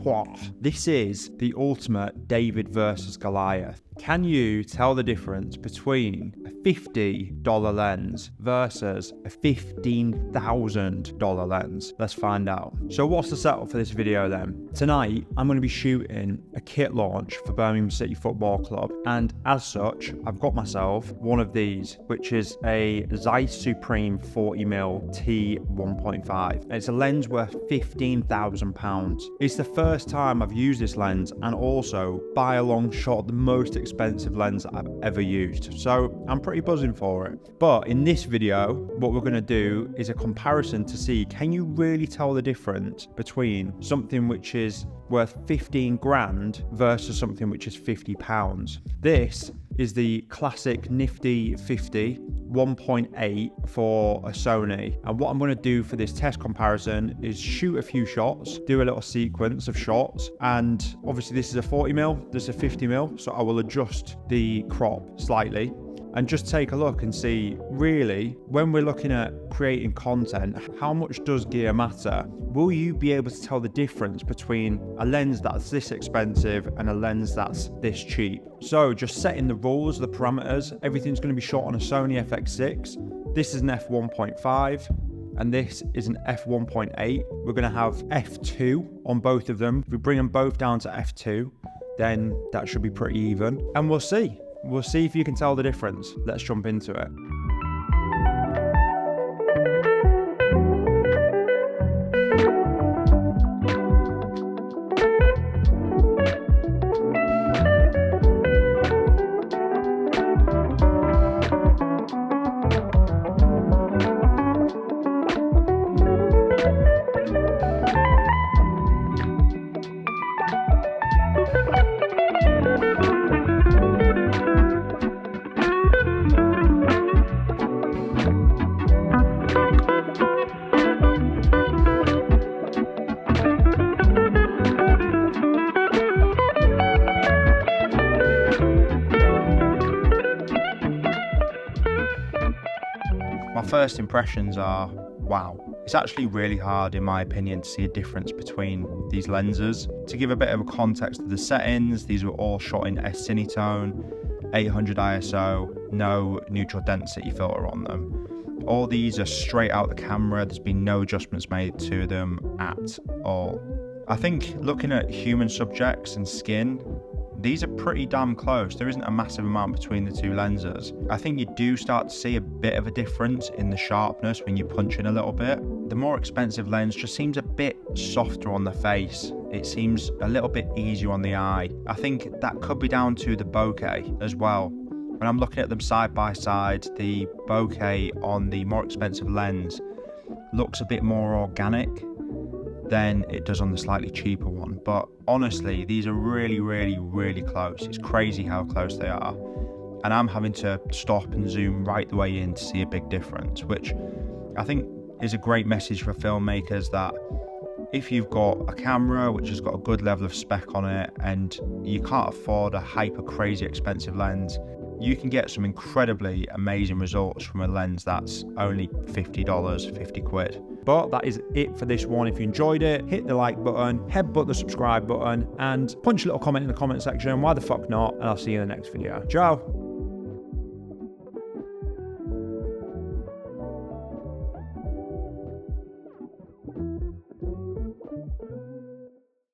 Aputure. This is the ultimate David versus Goliath. Can you tell the difference between a $50 lens versus a $15,000 lens? Let's find out. So what's the setup for this video then? Tonight, I'm going to be shooting a kit launch for Birmingham City Football Club. And as such, I've got myself one of these, which is a Zeiss Supreme 40mm T1.5. It's a lens worth £15,000. It's the first time I've used this lens, and also by a long shot the most expensive lens that I've ever used. So I'm pretty buzzing for it. But in this video, what we're going to do is a comparison to see, can you really tell the difference between something which is worth 15 grand versus something which is £50. This is the classic nifty 50 1.8 for a Sony, and what I'm going to do for this test comparison is shoot a few shots, do a little sequence of shots, and obviously this is a 40mm, this is a 50mm, so I will adjust the crop slightly and just take a look and see, really, when we're looking at creating content, how much does gear matter? Will you be able to tell the difference between a lens that's this expensive and a lens that's this cheap? So just setting the rules, the parameters, everything's going to be shot on a Sony FX6. This is an f1.5. and this is an f1.8. We're going to have f2 on both of them. If we bring them both down to f2, then that should be pretty even. And we'll see. We'll see if you can tell the difference. Let's jump into it. My first impressions are, wow. It's actually really hard, in my opinion, to see a difference between these lenses. To give a bit of a context of the settings, these were all shot in S-Cinetone, 800 ISO, no neutral density filter on them. All these are straight out the camera. There's been no adjustments made to them at all. I think looking at human subjects and skin, these are pretty damn close. There isn't a massive amount between the two lenses. I think you do start to see a bit of a difference in the sharpness when you punch in a little bit. The more expensive lens just seems a bit softer on the face. It seems a little bit easier on the eye. I think that could be down to the bokeh as well. When I'm looking at them side by side, the bokeh on the more expensive lens looks a bit more organic than it does on the slightly cheaper one. But honestly, these are really, really, really close. It's crazy how close they are. And I'm having to stop and zoom right the way in to see a big difference, which I think is a great message for filmmakers, that if you've got a camera which has got a good level of spec on it and you can't afford a hyper crazy expensive lens, you can get some incredibly amazing results from a lens that's only $50, 50 quid. But that is it for this one. If you enjoyed it, hit the like button, headbutt the subscribe button, and punch a little comment in the comment section. Why the fuck not? And I'll see you in the next video. Ciao.